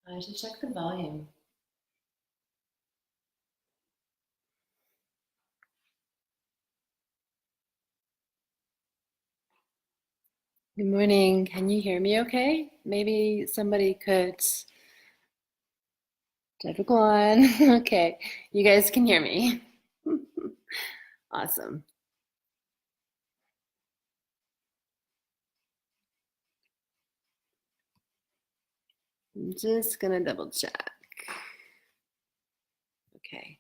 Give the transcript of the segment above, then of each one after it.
I should check the volume. Good morning. Can you hear me okay? Maybe somebody could. Everyone. Okay. You guys can hear me. Awesome. I'm just gonna double check. Okay.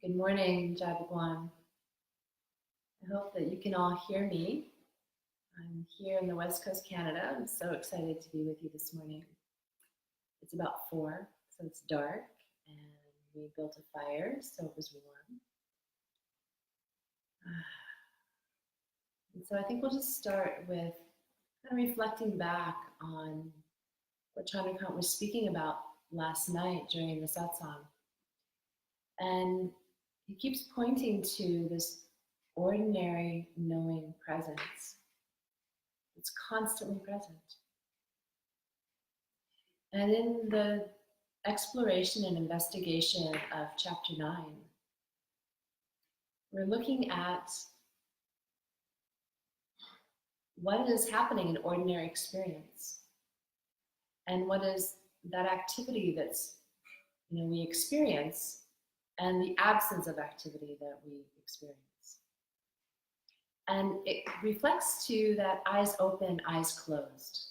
Good morning, Jabagwan. I hope that you can all hear me. I'm here in the West Coast, Canada. I'm so excited to be with you this morning. It's about 4, so it's dark, and we built a fire, so it was warm. And so I think we'll just start with kind of reflecting back on what Chandrakant was speaking about last night during the satsang. And he keeps pointing to this ordinary knowing presence. It's constantly present. And in the exploration and investigation of chapter 9, we're looking at what is happening in ordinary experience and what is that activity that's we experience and the absence of activity that we experience. And it reflects to that eyes open, eyes closed.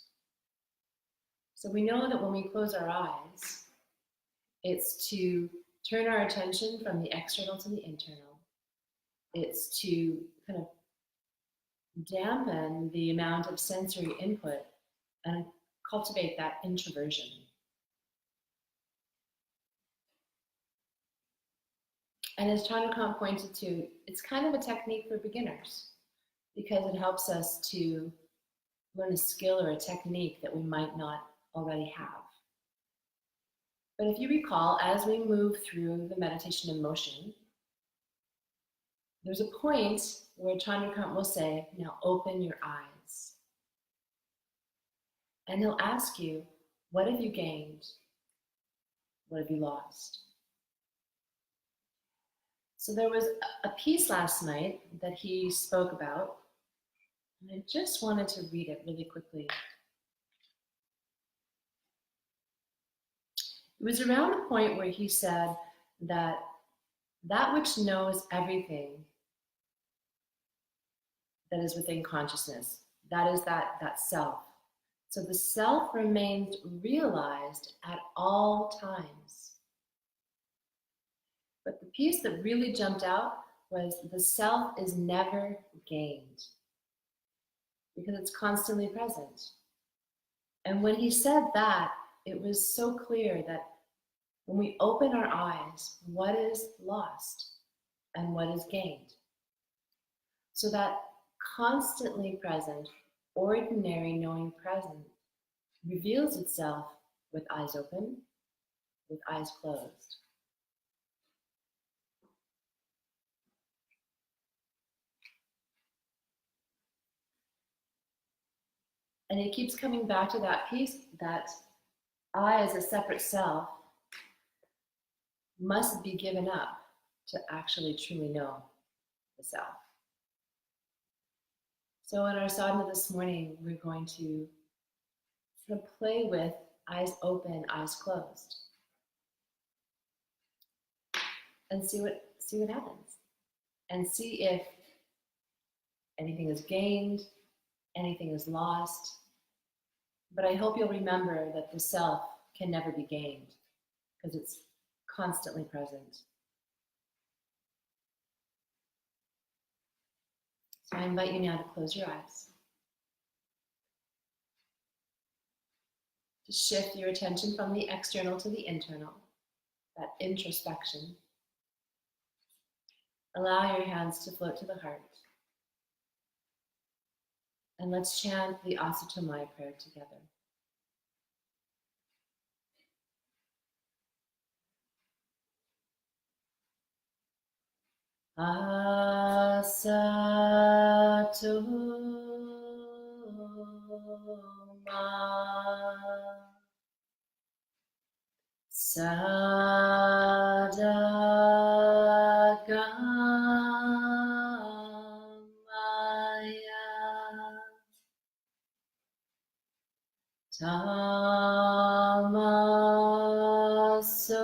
So we know that when we close our eyes, it's to turn our attention from the external to the internal. It's to kind of dampen the amount of sensory input and cultivate that introversion. And as Chandrakant pointed to, it's kind of a technique for beginners because it helps us to learn a skill or a technique that we might not already have. But if you recall, as we move through the meditation in motion, there's a point where Chandrakant will say, now open your eyes. And he'll ask you, what have you gained? What have you lost? So there was a piece last night that he spoke about, and I just wanted to read it really quickly. It was around the point where he said that which knows everything that is within consciousness, that is that self. So the self remains realized at all times. But the piece that really jumped out was the self is never gained because it's constantly present. And when he said that, it was so clear that when we open our eyes, what is lost and what is gained? So that constantly present, ordinary knowing present reveals itself with eyes open, with eyes closed. And it keeps coming back to that piece that I, as a separate self, must be given up to actually truly know the self. So in our sadhana this morning, we're going to sort of play with eyes open, eyes closed, and see what happens, and see if anything is gained, anything is lost. But I hope you'll remember that the self can never be gained because it's constantly present. So I invite you now to close your eyes, to shift your attention from the external to the internal, that introspection. Allow your hands to float to the heart. And let's chant the Asutamaya prayer together. Asatu ma sadagamaya tamaso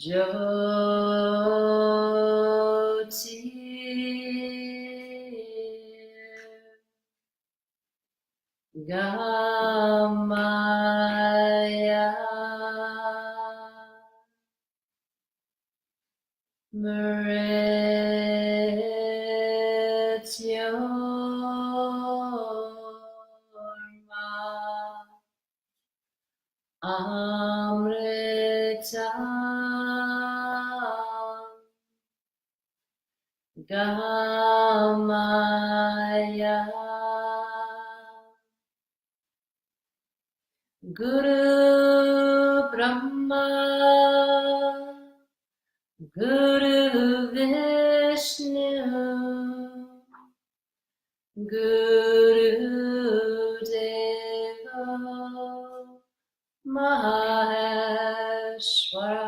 Jyoti Gamaya Mrityorma Amrita Gamaya Guru Brahma Guru Vishnu Guru Deva Maheshwara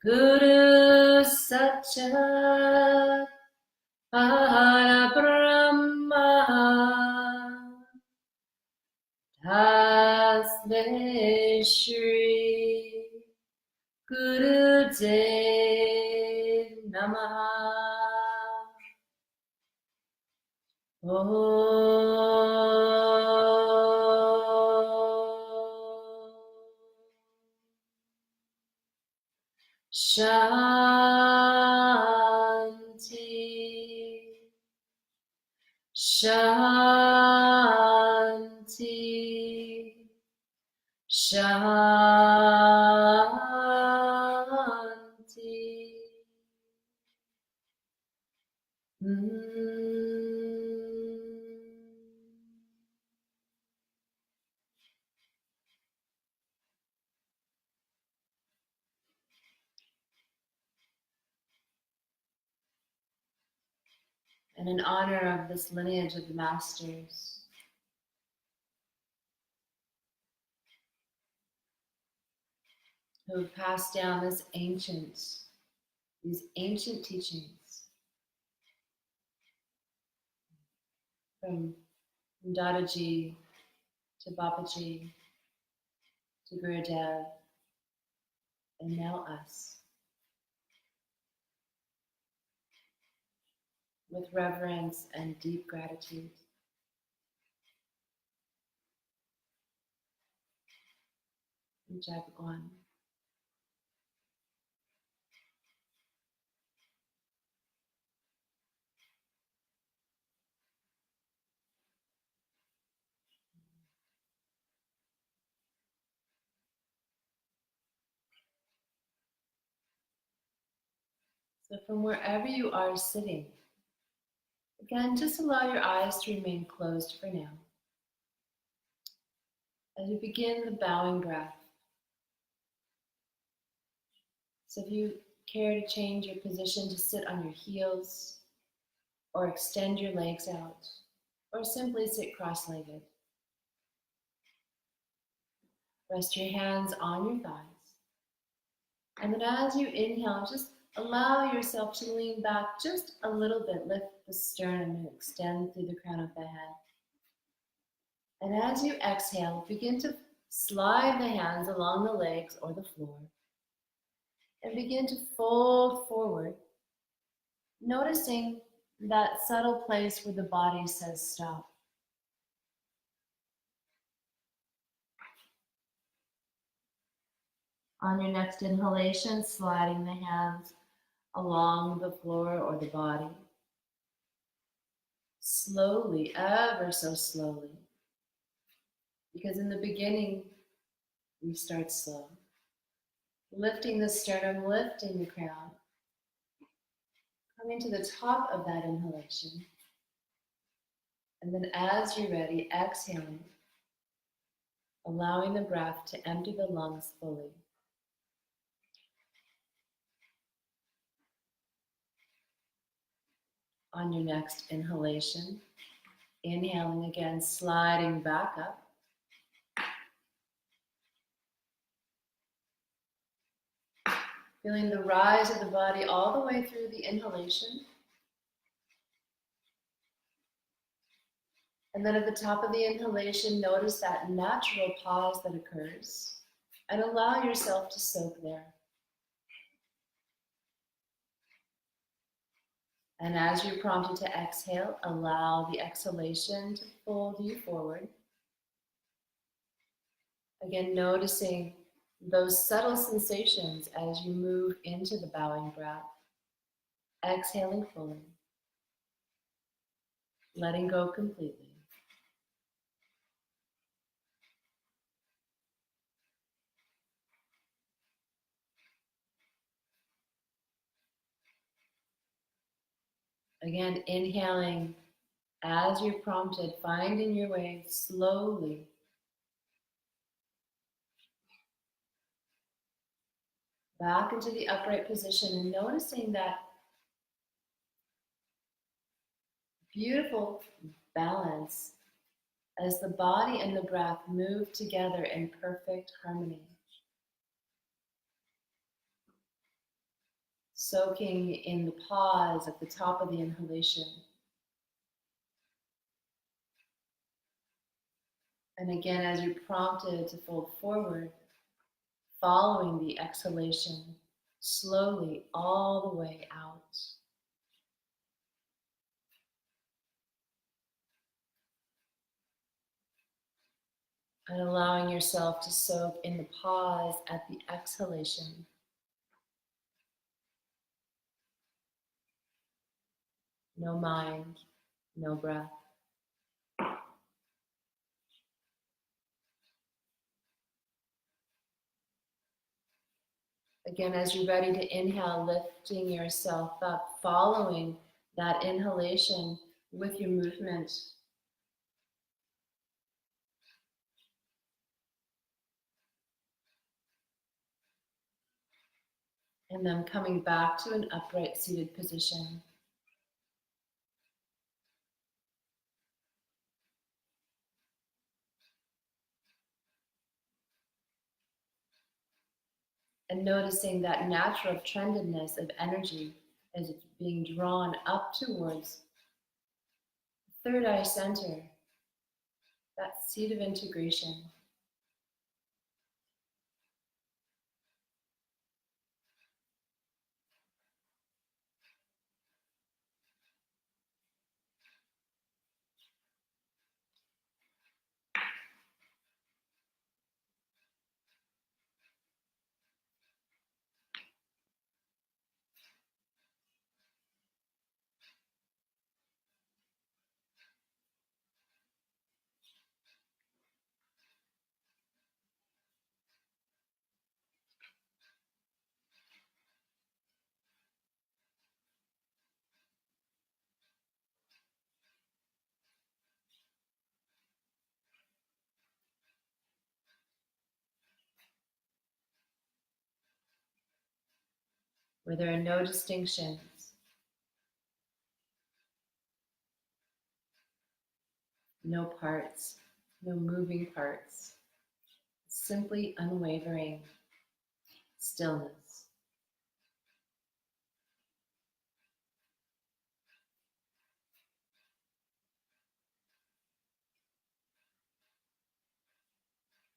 Guru Sakshat Parabrahma Tasmai Shri Gurudev Namaha. Om Shanti Shanti Shanti. And in honor of this lineage of the masters, who have passed down these ancient teachings from Dadaji to Babaji to Gurudev, and now us, with reverence and deep gratitude. Jai Bhagwan. So from wherever you are sitting, again, just allow your eyes to remain closed for now. As we begin the bowing breath. So if you care to change your position to sit on your heels, or extend your legs out, or simply sit cross-legged. Rest your hands on your thighs. And then as you inhale, just allow yourself to lean back just a little bit. Lift the sternum and extend through the crown of the head. And as you exhale, begin to slide the hands along the legs or the floor. And begin to fold forward, noticing that subtle place where the body says stop. On your next inhalation, sliding the hands along the floor or the body. Slowly, ever so slowly. Because in the beginning, we start slow. Lifting the sternum, lifting the crown. Coming to the top of that inhalation. And then as you're ready, exhaling. Allowing the breath to empty the lungs fully. On your next inhalation, inhaling again, sliding back up. Feeling the rise of the body all the way through the inhalation. And then at the top of the inhalation, notice that natural pause that occurs and allow yourself to soak there. And as you're prompted to exhale, allow the exhalation to fold you forward. Again, noticing those subtle sensations as you move into the bowing breath. Exhaling fully. Letting go completely. Again, inhaling as you're prompted, finding your way slowly. Back into the upright position and noticing that beautiful balance as the body and the breath move together in perfect harmony. Soaking in the pause at the top of the inhalation. And again, as you're prompted to fold forward, following the exhalation slowly all the way out. And allowing yourself to soak in the pause at the exhalation. No mind, no breath. Again, as you're ready to inhale, lifting yourself up, following that inhalation with your movement. And then coming back to an upright seated position. And noticing that natural trendedness of energy as it's being drawn up towards the third eye center, that seat of integration. where there are no distinctions, no parts, no moving parts, simply unwavering stillness.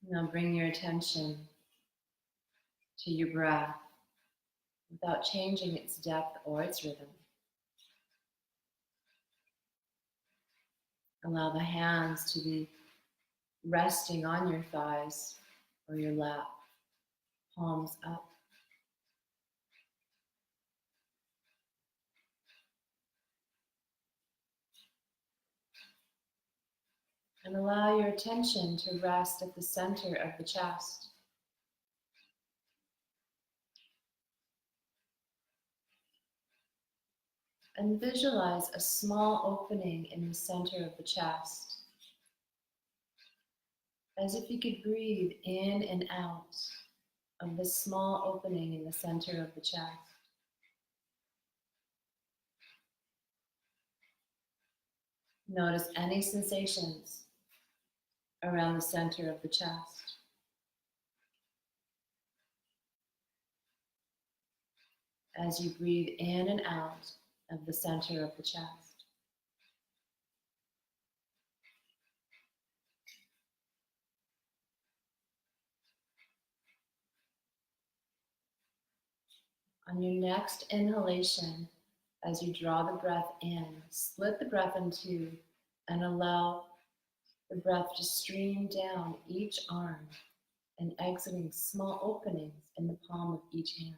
Now bring your attention to your breath without changing its depth or its rhythm. Allow the hands to be resting on your thighs or your lap, palms up. And allow your attention to rest at the center of the chest. And visualize a small opening in the center of the chest, as if you could breathe in and out of this small opening in the center of the chest. Notice any sensations around the center of the chest. As you breathe in and out of the center of the chest. On your next inhalation, as you draw the breath in, split the breath in two and allow the breath to stream down each arm and exiting small openings in the palm of each hand.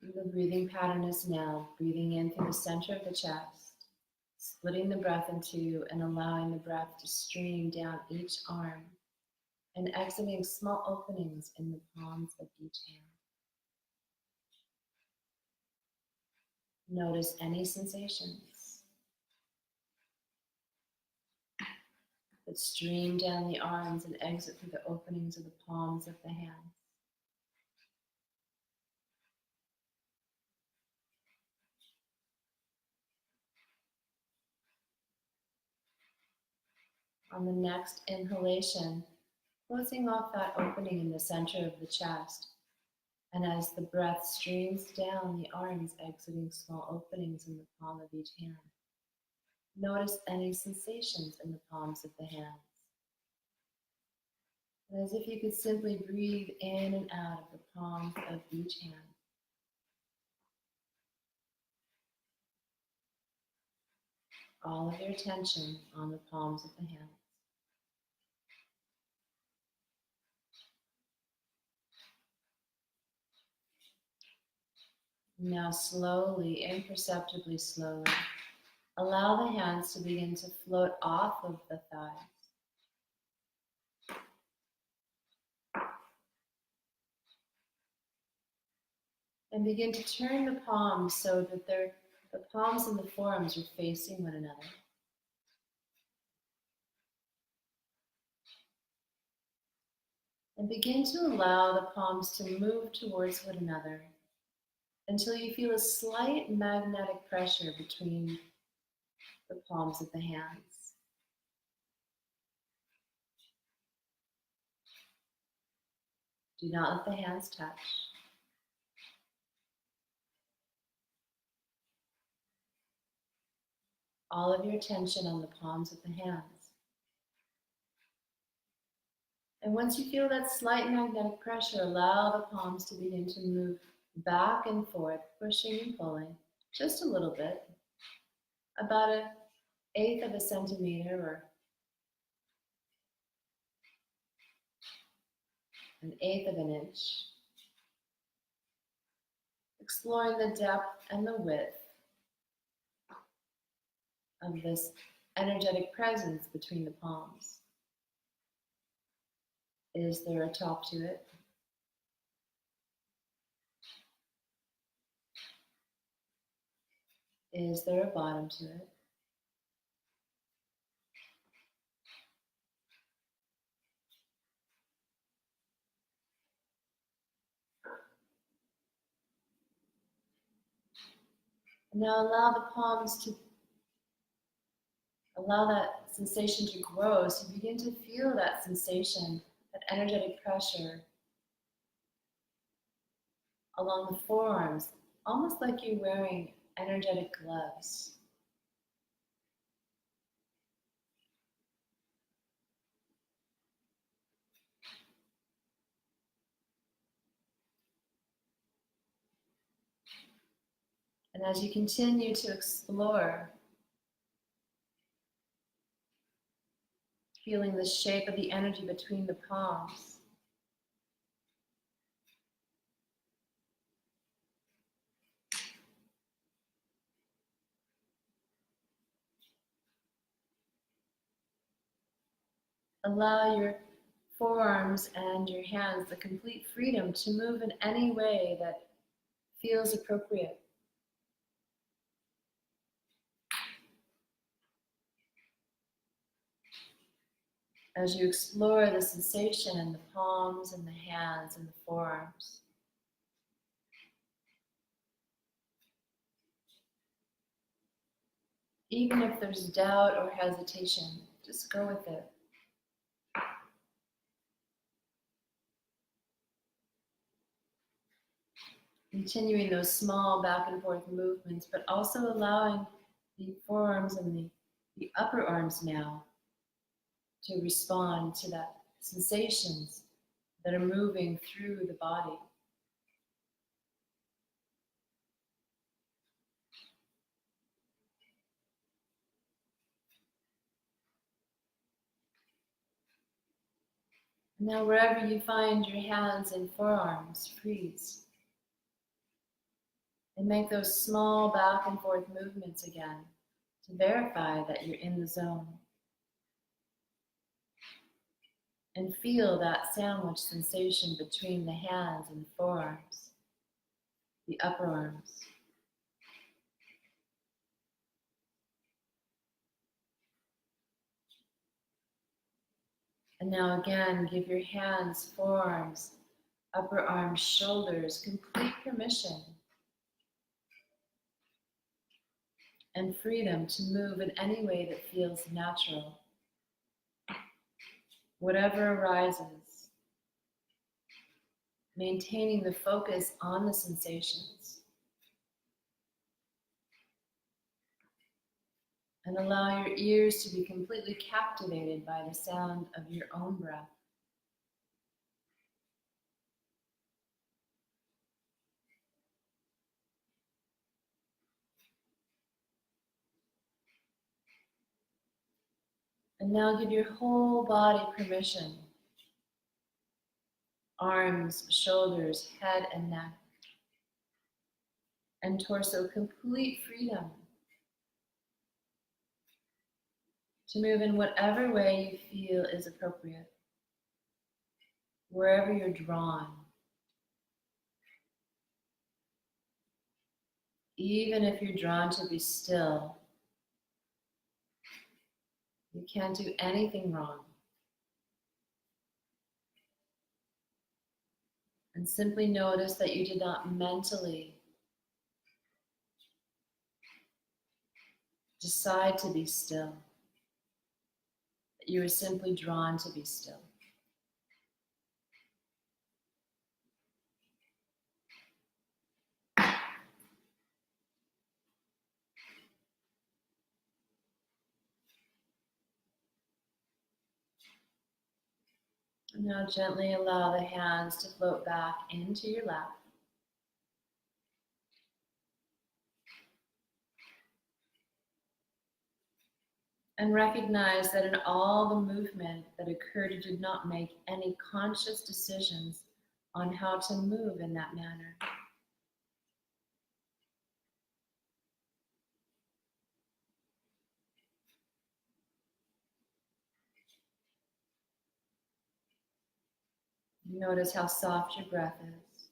The breathing pattern is now breathing in through the center of the chest, splitting the breath in two and allowing the breath to stream down each arm and exiting small openings in the palms of each hand. Notice any sensations that stream down the arms and exit through the openings of the palms of the hands. On the next inhalation, closing off that opening in the center of the chest, and as the breath streams down the arms, exiting small openings in the palm of each hand, notice any sensations in the palms of the hands. And as if you could simply breathe in and out of the palms of each hand. All of your attention on the palms of the hands. Now slowly, imperceptibly slowly, allow the hands to begin to float off of the thighs. And begin to turn the palms so that the palms and the forearms are facing one another. And begin to allow the palms to move towards one another until you feel a slight magnetic pressure between the palms of the hands. Do not let the hands touch. All of your attention on the palms of the hands. And once you feel that slight magnetic pressure, allow the palms to begin to move back and forth, pushing and pulling just a little bit, about 1/8 of a centimeter or 1/8 of an inch, exploring the depth and the width of this energetic presence between the palms. Is there a top to it? Is there a bottom to it? And now allow the palms to allow that sensation to grow. So you begin to feel that sensation, that energetic pressure along the forearms, almost like you're wearing energetic gloves. And as you continue to explore, feeling the shape of the energy between the palms, allow your forearms and your hands the complete freedom to move in any way that feels appropriate. As you explore the sensation in the palms and the hands and the forearms. Even if there's doubt or hesitation, just go with it. Continuing those small back and forth movements, but also allowing the forearms and the upper arms now to respond to that sensations that are moving through the body. Now, wherever you find your hands and forearms, freeze. And make those small back and forth movements again to verify that you're in the zone. And feel that sandwich sensation between the hands and the forearms, the upper arms. And now again, give your hands, forearms, upper arms, shoulders complete permission and freedom to move in any way that feels natural. Whatever arises, maintaining the focus on the sensations. And allow your ears to be completely captivated by the sound of your own breath. And now give your whole body permission. Arms, shoulders, head and neck. And torso, complete freedom to move in whatever way you feel is appropriate. Wherever you're drawn. Even if you're drawn to be still, you can't do anything wrong. And simply notice that you did not mentally decide to be still. That you were simply drawn to be still. And now gently allow the hands to float back into your lap. And recognize that in all the movement that occurred, you did not make any conscious decisions on how to move in that manner. Notice how soft your breath is,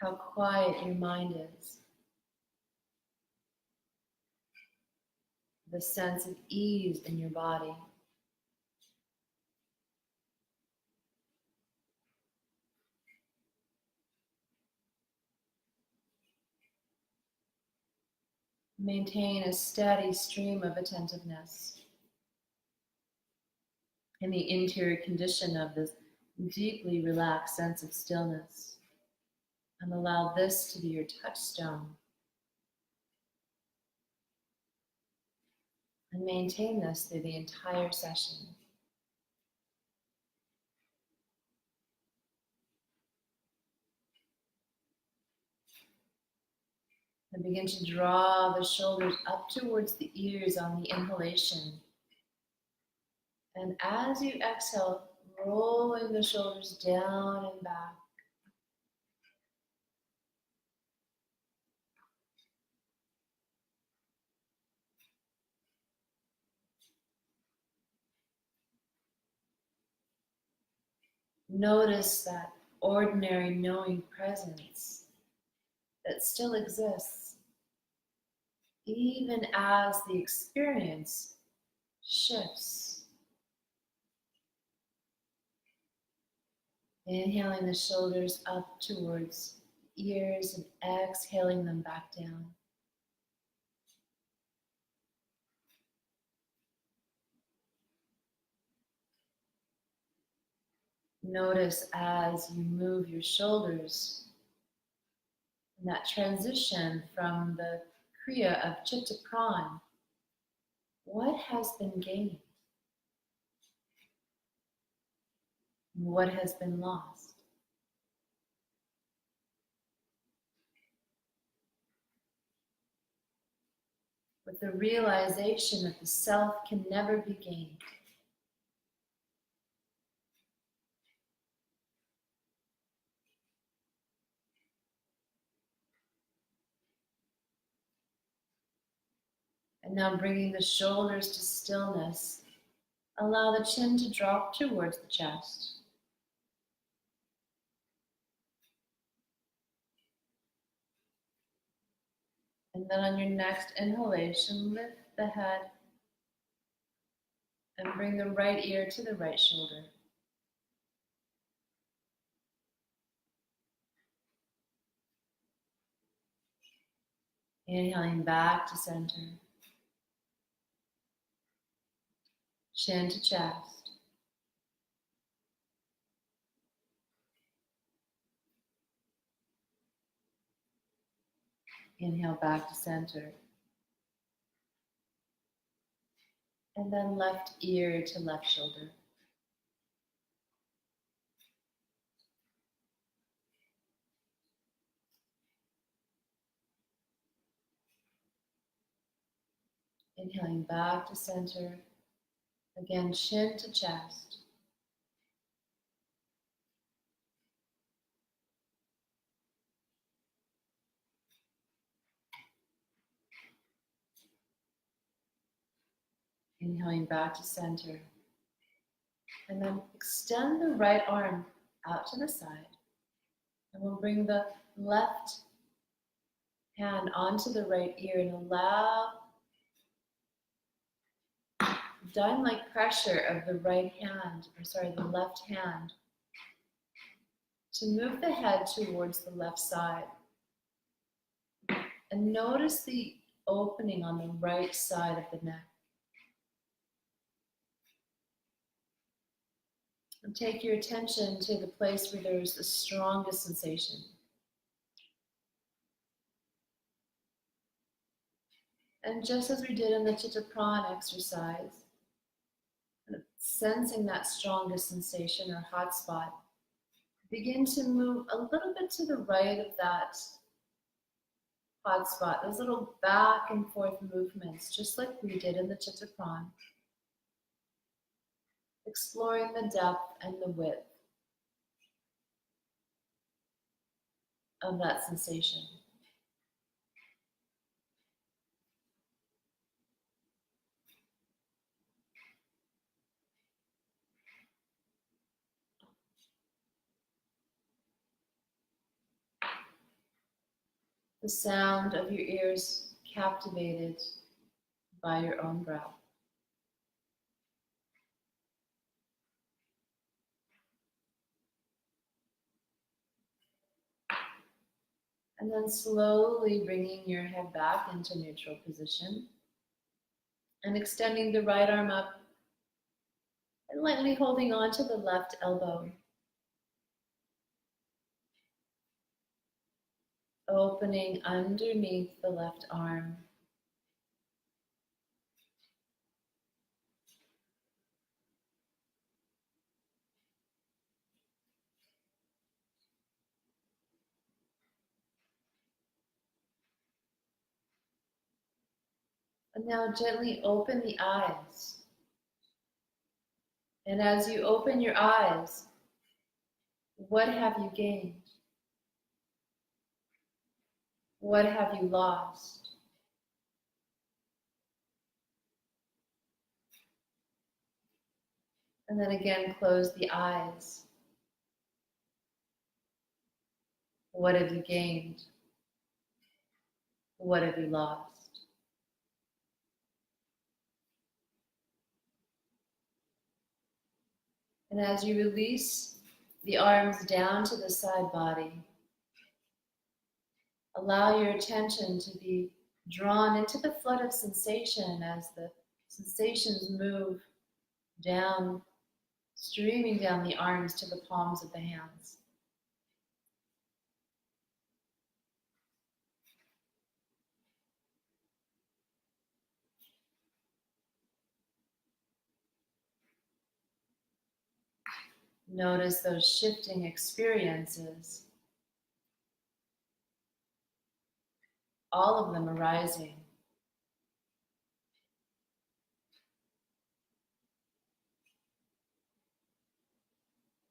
how quiet your mind is, the sense of ease in your body. Maintain a steady stream of attentiveness in the interior condition of this deeply relaxed sense of stillness, and allow this to be your touchstone. And maintain this through the entire session. And begin to draw the shoulders up towards the ears on the inhalation. And as you exhale, rolling the shoulders down and back. Notice that ordinary knowing presence that still exists, even as the experience shifts. Inhaling the shoulders up towards the ears and exhaling them back down. Notice as you move your shoulders in that transition from the Kriya of Chitta Pran, what has been gained? What has been lost? With the realization that the self can never be gained. And now bringing the shoulders to stillness, allow the chin to drop towards the chest. And then on your next inhalation, lift the head and bring the right ear to the right shoulder. Inhaling back to center. Chin to chest. Inhale back to center. And then left ear to left shoulder. Inhaling back to center. Again, chin to chest. Inhaling back to center. And then extend the right arm out to the side. And we'll bring the left hand onto the right ear and allow dime-like pressure of the the left hand to move the head towards the left side. And notice the opening on the right side of the neck. And take your attention to the place where there's the strongest sensation. And just as we did in the Chitta Pran exercise, sensing that strongest sensation or hot spot, begin to move a little bit to the right of that hot spot, those little back and forth movements, just like we did in the Chitta Pran. Exploring the depth and the width of that sensation. The sound of your ears captivated by your own breath. And then slowly bringing your head back into neutral position and extending the right arm up and lightly holding on to the left elbow. Opening underneath the left arm. And now gently open the eyes. And as you open your eyes, what have you gained? What have you lost? And then again, close the eyes. What have you gained? What have you lost? And as you release the arms down to the side body, allow your attention to be drawn into the flood of sensation as the sensations move down, streaming down the arms to the palms of the hands. Notice those shifting experiences, all of them arising.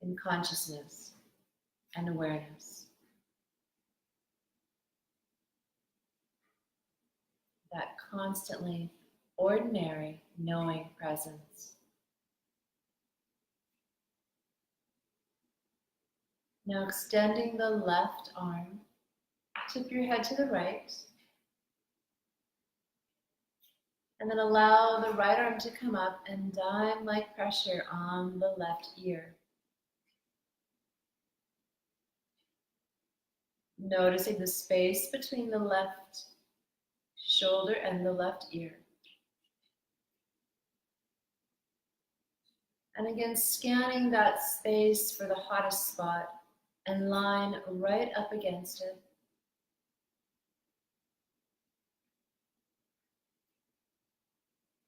In consciousness and awareness. That constantly ordinary knowing presence. Now extending the left arm, tip your head to the right, and then allow the right arm to come up and dime-like pressure on the left ear. Noticing the space between the left shoulder and the left ear. And again, scanning that space for the hottest spot and line right up against it.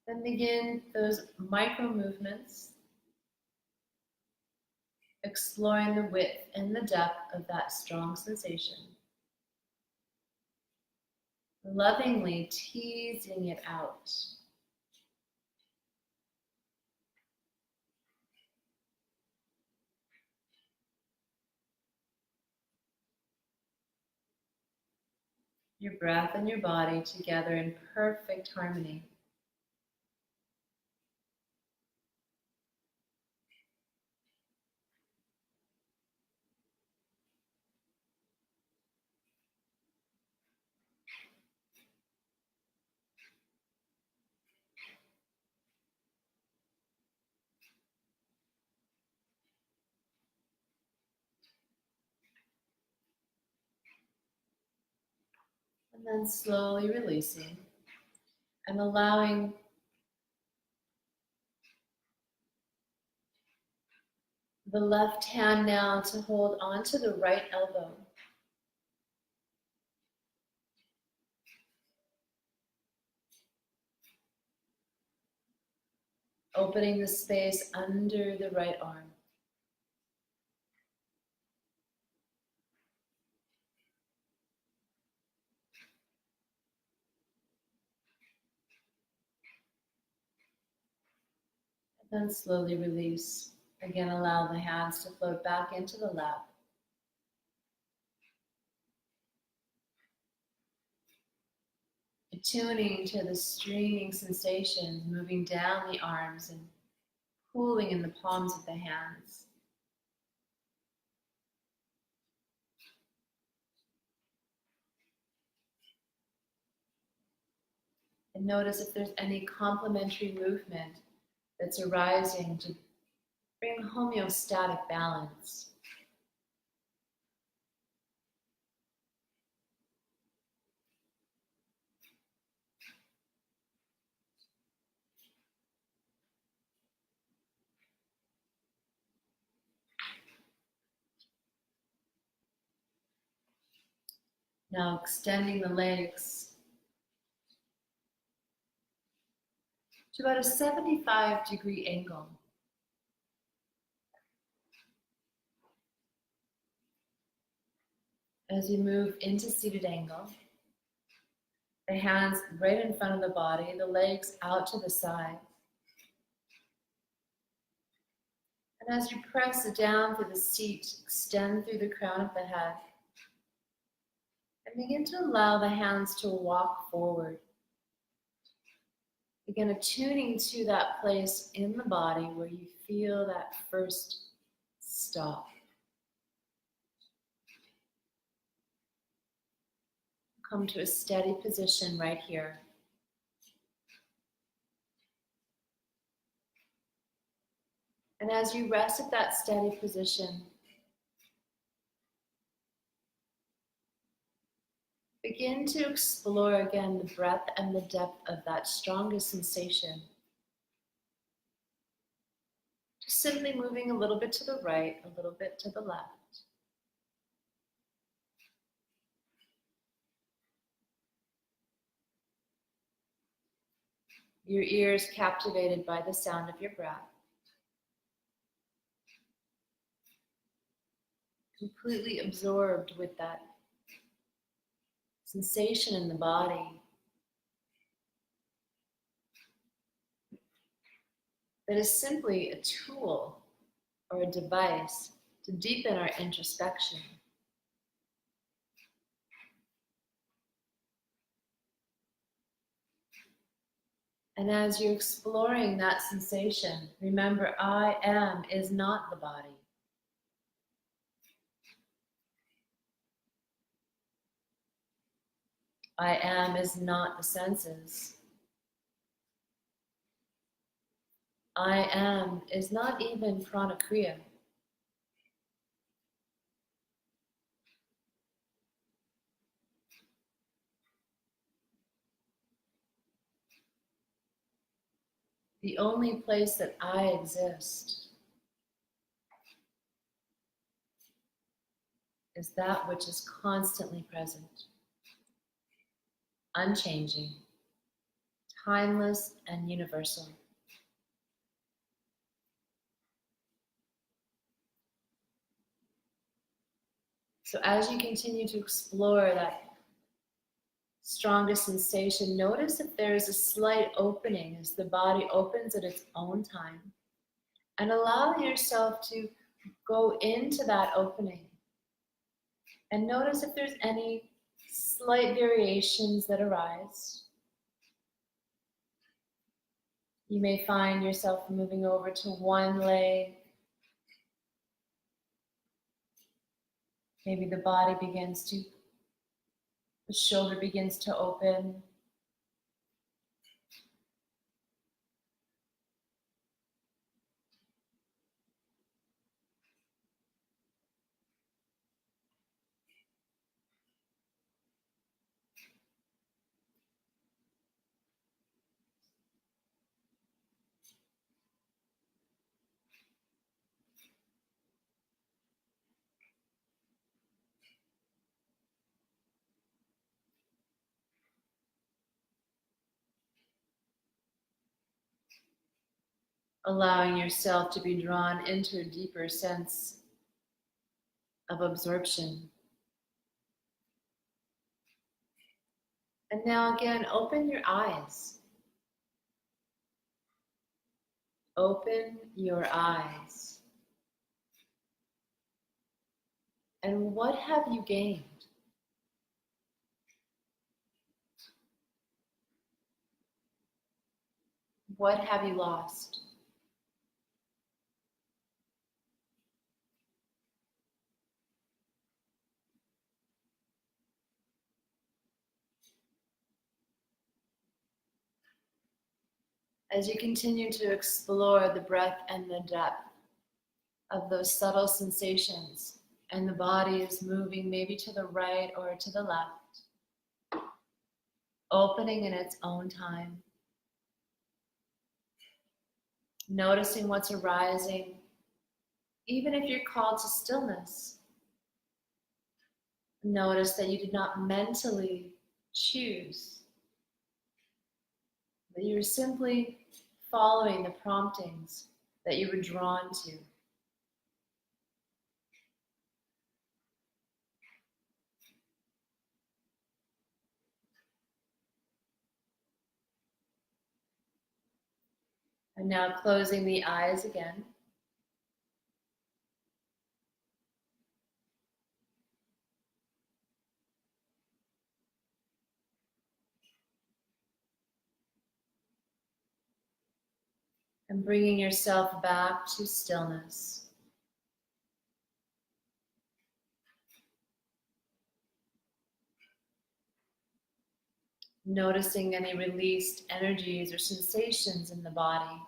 Then begin those micro movements, exploring the width and the depth of that strong sensation. Lovingly teasing it out. Your breath and your body together in perfect harmony. And then slowly releasing and allowing the left hand now to hold onto the right elbow. Opening the space under the right arm. And then slowly release. Again, allow the hands to float back into the lap. Attuning to the streaming sensations moving down the arms and pooling in the palms of the hands. And notice if there's any complementary movement that's arising to bring homeostatic balance. Now extending the legs to about a 75-degree angle. As you move into seated angle, the hands right in front of the body, the legs out to the side. And as you press down through the seat, extend through the crown of the head. And begin to allow the hands to walk forward. Again, attuning to that place in the body where you feel that first stop. Come to a steady position right here. And as you rest at that steady position, begin to explore again the breadth and the depth of that strongest sensation. Just simply moving a little bit to the right, a little bit to the left. Your ears captivated by the sound of your breath. Completely absorbed with that sensation in the body that is simply a tool or a device to deepen our introspection. And as you're exploring that sensation, remember, I am is not the body. I am is not the senses. I am is not even prana kriya. The only place that I exist is that which is constantly present, unchanging, timeless, and universal. So as you continue to explore that strongest sensation, notice if there is a slight opening as the body opens at its own time, and allow yourself to go into that opening. And notice if there's any slight variations that arise. You may find yourself moving over to one leg. Maybe the body the shoulder begins to open. Allowing yourself to be drawn into a deeper sense of absorption. And now again, open your eyes. Open your eyes. And what have you gained? What have you lost? As you continue to explore the breadth and the depth of those subtle sensations, and the body is moving maybe to the right or to the left, opening in its own time, noticing what's arising, even if you're called to stillness. Notice that you did not mentally choose, that you were simply following the promptings that you were drawn to. And now closing the eyes again. And bringing yourself back to stillness. Noticing any released energies or sensations in the body.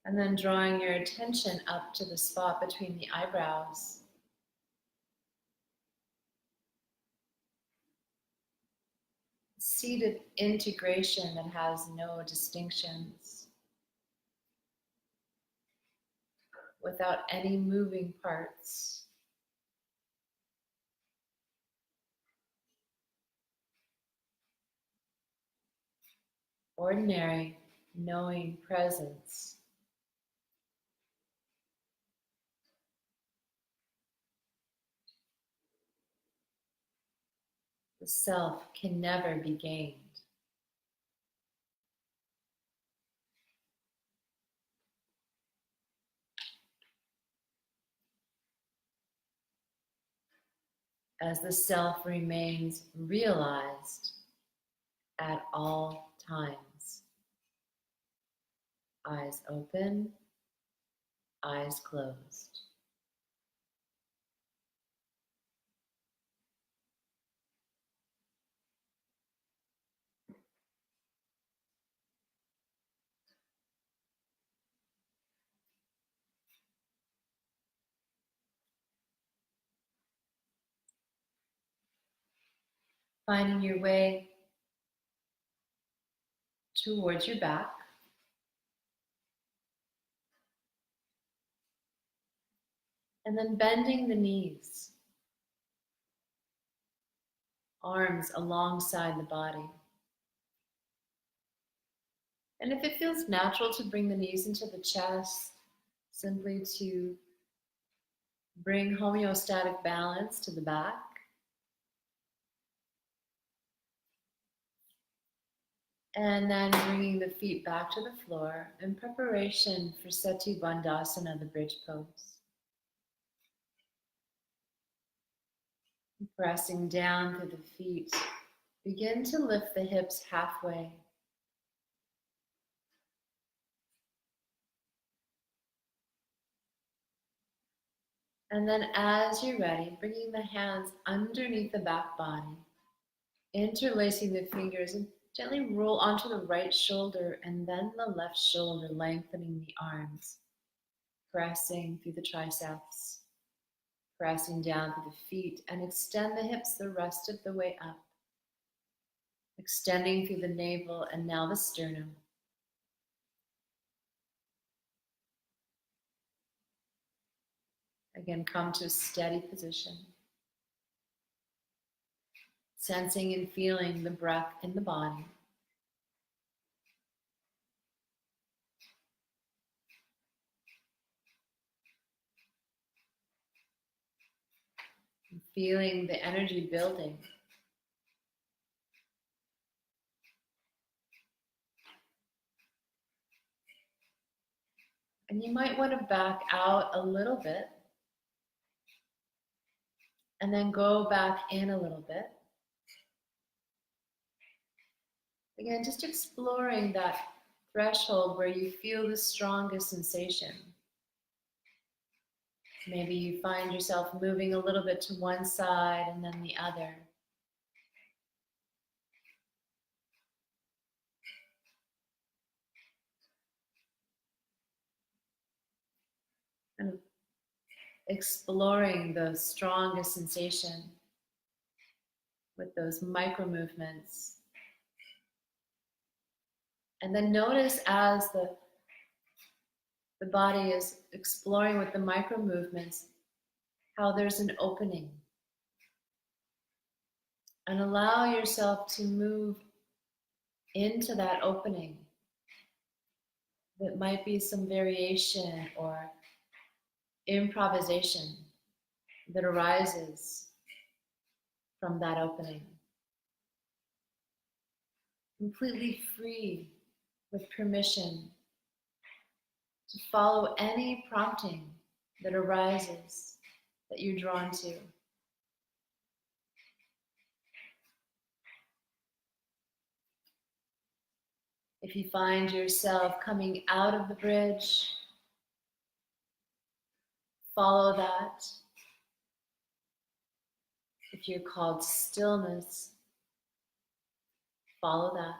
And then drawing your attention up to the spot between the eyebrows. Seated integration that has no distinctions, without any moving parts. Ordinary, knowing presence. The self can never be gained. As the self remains realized at all times. Eyes open, eyes closed. Finding your way towards your back. And then bending the knees. Arms alongside the body. And if it feels natural to bring the knees into the chest, simply to bring homeostatic balance to the back. And then bringing the feet back to the floor in preparation for Setu Bandhasana, the bridge pose. Pressing down through the feet, begin to lift the hips halfway. And then as you're ready, bringing the hands underneath the back body, interlacing the fingers and gently roll onto the right shoulder and then the left shoulder, lengthening the arms, pressing through the triceps, pressing down through the feet, and extend the hips the rest of the way up, extending through the navel and now the sternum. Again, come to a steady position, sensing and feeling the breath in the body. And feeling the energy building. And you might want to back out a little bit and then go back in a little bit. Again, just exploring that threshold where you feel the strongest sensation. Maybe you find yourself moving a little bit to one side and then the other. And exploring the strongest sensation. with those micro movements. And then notice as the body is exploring with the micro movements, how there's an opening. And allow yourself to move into that opening. That might be some variation or improvisation that arises from that opening. Completely free, with permission to follow any prompting that arises that you're drawn to. If you find yourself coming out of the bridge, follow that. If you're called stillness, follow that.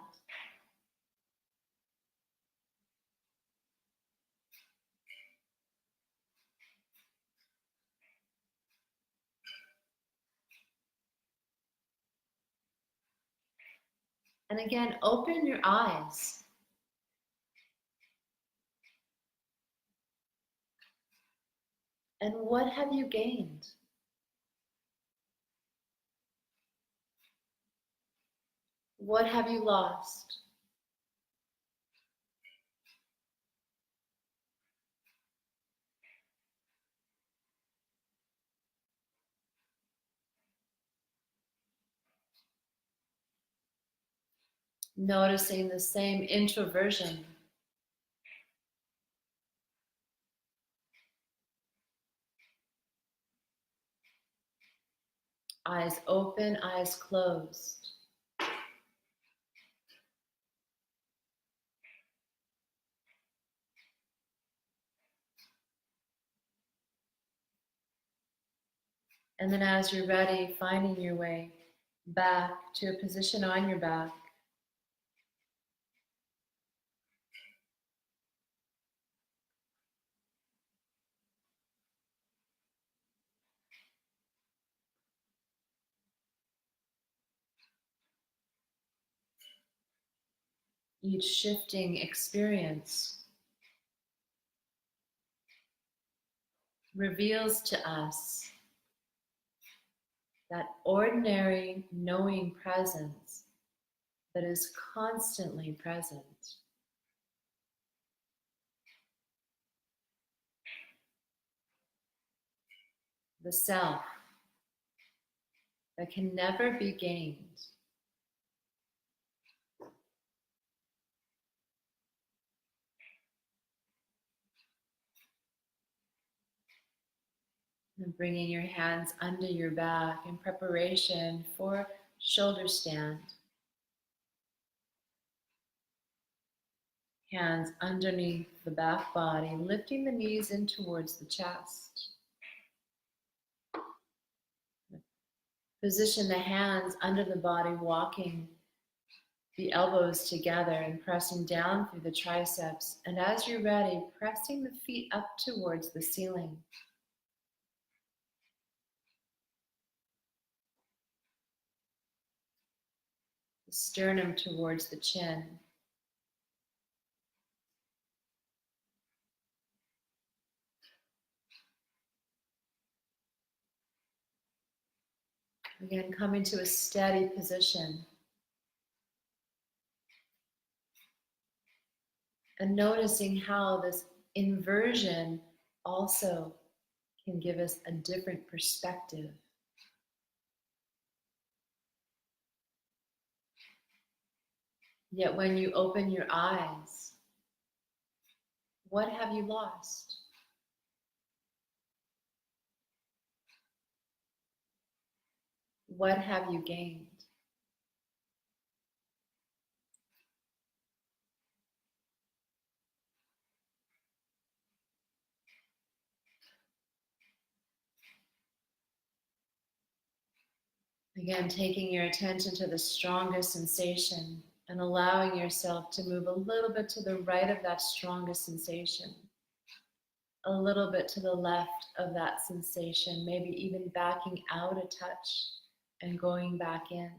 And again, open your eyes. And what have you gained? What have you lost? Noticing the same introversion. Eyes open, eyes closed. And then as you're ready, finding your way back to a position on your back. Each shifting experience reveals to us that ordinary knowing presence that is constantly present. The self that can never be gained. And bringing your hands under your back in preparation for shoulder stand. Hands underneath the back body, lifting the knees in towards the chest. Position the hands under the body, walking the elbows together and pressing down through the triceps. And as you're ready, pressing the feet up towards the ceiling. The sternum towards the chin. Again, coming to a steady position. And noticing how this inversion also can give us a different perspective. Yet when you open your eyes, what have you lost? What have you gained? Again, taking your attention to the strongest sensation and allowing yourself to move a little bit to the right of that strongest sensation, a little bit to the left of that sensation, maybe even backing out a touch and going back in.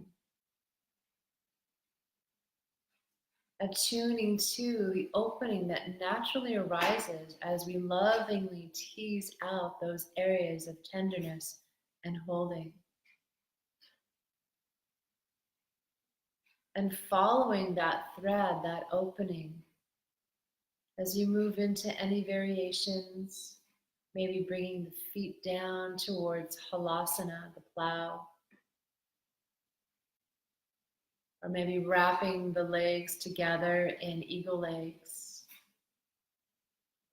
Attuning to the opening that naturally arises as we lovingly tease out those areas of tenderness and holding. And following that thread, that opening, as you move into any variations, maybe bringing the feet down towards Halasana, the plow, or maybe wrapping the legs together in eagle legs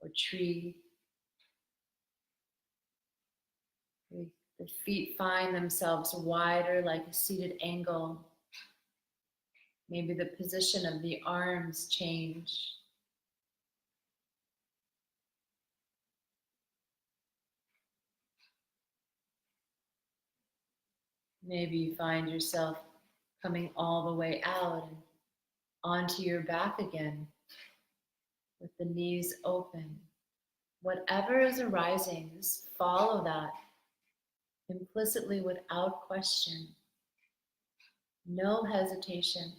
or tree. The feet find themselves wider like a seated angle. Maybe the position of the arms change. Maybe you find yourself coming all the way out and onto your back again with the knees open. Whatever is arising, just follow that implicitly without question. No hesitation.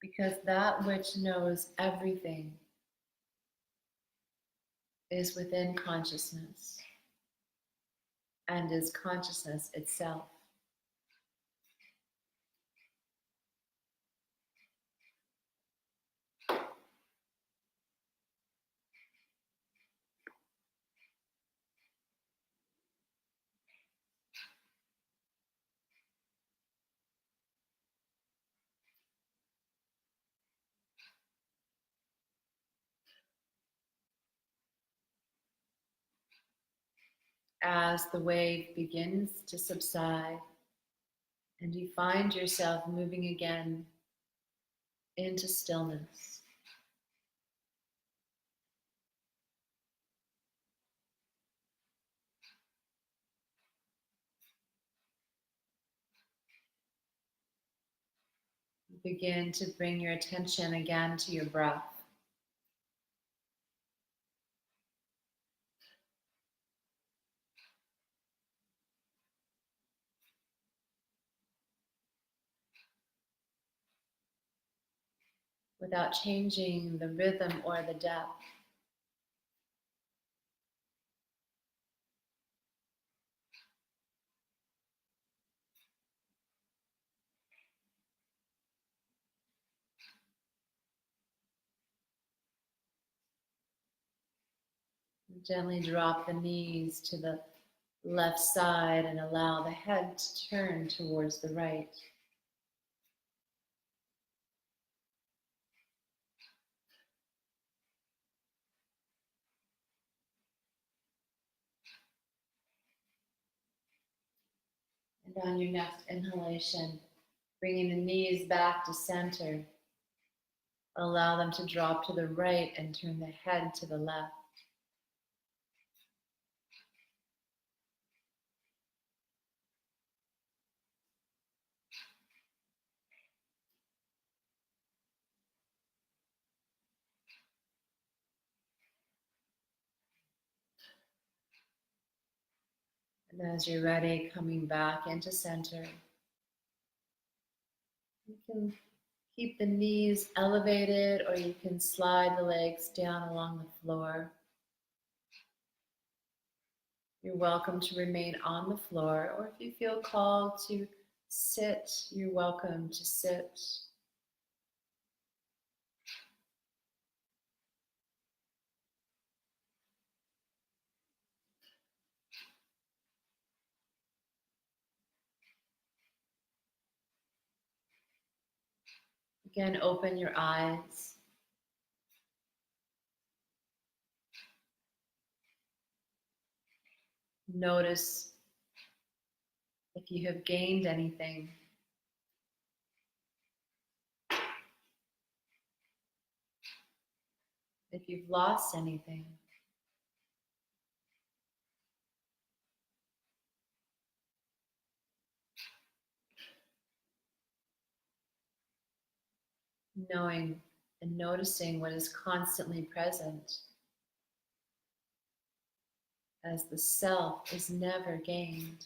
Because that which knows everything is within consciousness and is consciousness itself. As the wave begins to subside and you find yourself moving again into stillness, begin to bring your attention again to your breath. Without changing the rhythm or the depth. Gently drop the knees to the left side and allow the head to turn towards the right. And on your next inhalation, bringing the knees back to center, allow them to drop to the right and turn the head to the left. And as you're ready, coming back into center, you can keep the knees elevated or you can slide the legs down along the floor. You're welcome to remain on the floor, or if you feel called to sit, you're welcome to sit. Again, open your eyes. Notice if you have gained anything. If you've lost anything. knowing and noticing what is constantly present as the self is never gained.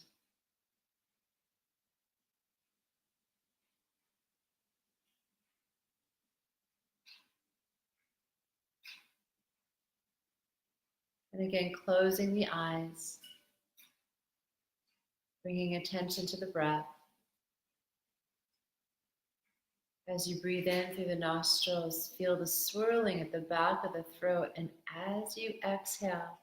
And again, closing the eyes, bringing attention to the breath. As you breathe in through the nostrils, feel the swirling at the back of the throat. And as you exhale,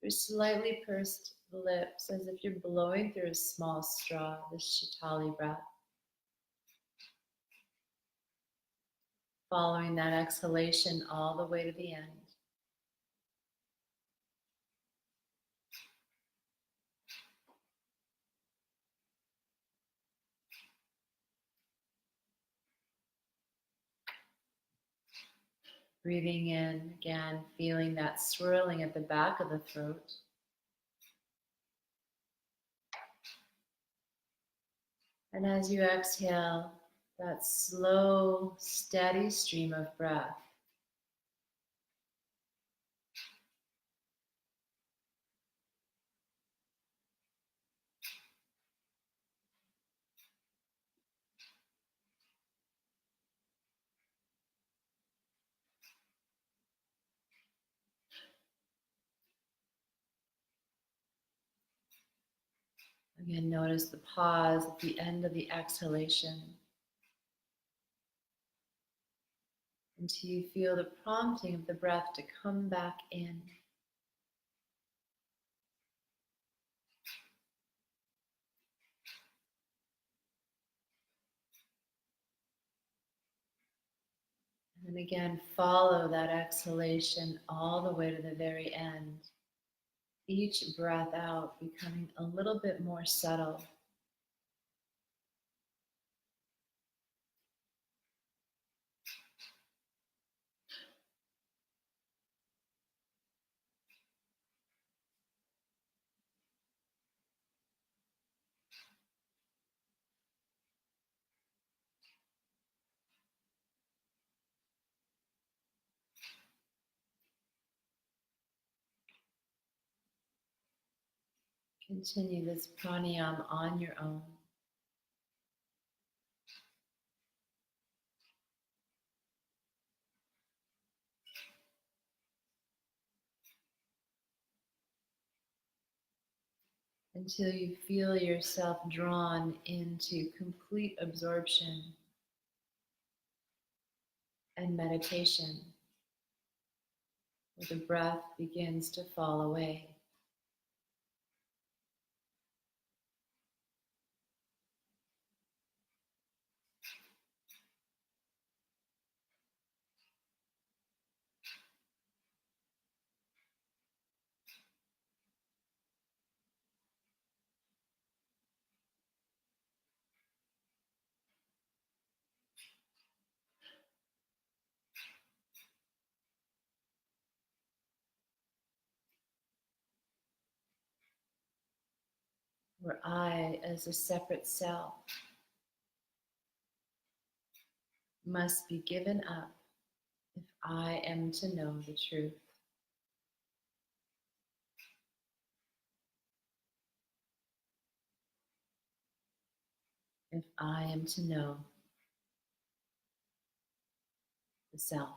through slightly pursed lips, as if you're blowing through a small straw, the Shatali breath. Following that exhalation all the way to the end. Breathing in, again, feeling that swirling at the back of the throat. And as you exhale, that slow, steady stream of breath. Again, notice the pause at the end of the exhalation until you feel the prompting of the breath to come back in. And then again, follow that exhalation all the way to the very end. Each breath out becoming a little bit more subtle. Continue this pranayama on your own. Until you feel yourself drawn into complete absorption and meditation, where the breath begins to fall away. Where I, as a separate self, must be given up if I am to know the truth. If I am to know the self.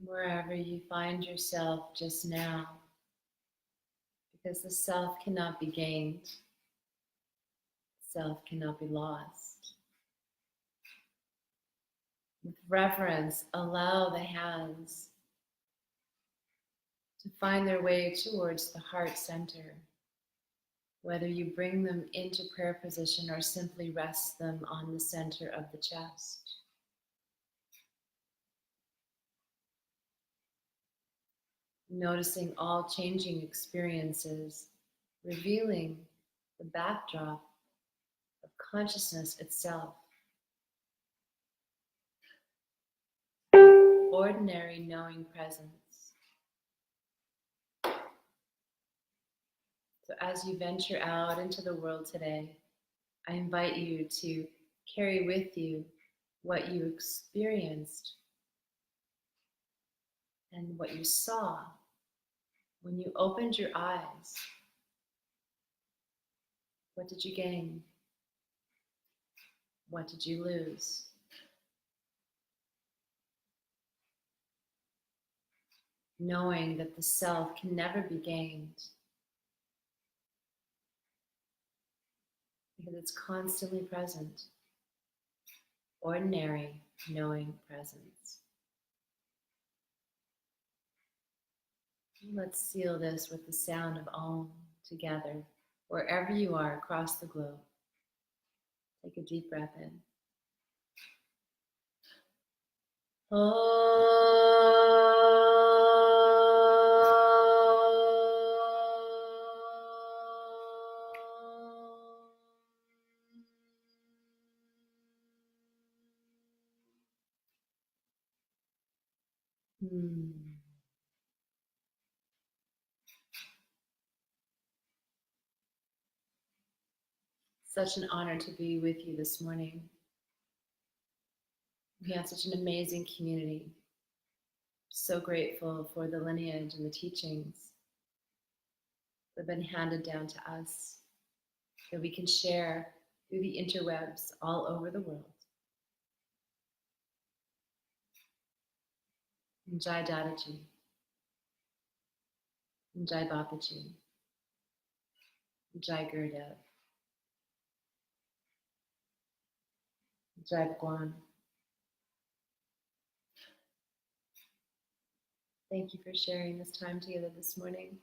Wherever you find yourself just now, because the self cannot be gained, self cannot be lost. With reverence, allow the hands to find their way towards the heart center, whether you bring them into prayer position or simply rest them on the center of the chest. Noticing all changing experiences, revealing the backdrop of consciousness itself. Ordinary knowing presence. So as you venture out into the world today, I invite you to carry with you what you experienced and what you saw when you opened your eyes. What did you gain? What did you lose? Knowing that the self can never be gained because it's constantly present. Ordinary knowing presence. Let's seal this with the sound of Om together, wherever you are across the globe. Take a deep breath in. Such an honor to be with you this morning. We have such an amazing community. So grateful for the lineage and the teachings that have been handed down to us that we can share through the interwebs all over the world. Jai Dadaji, Jai Babaji, Jai Gurudev, Jai Bhagwan. Thank you for sharing this time together this morning.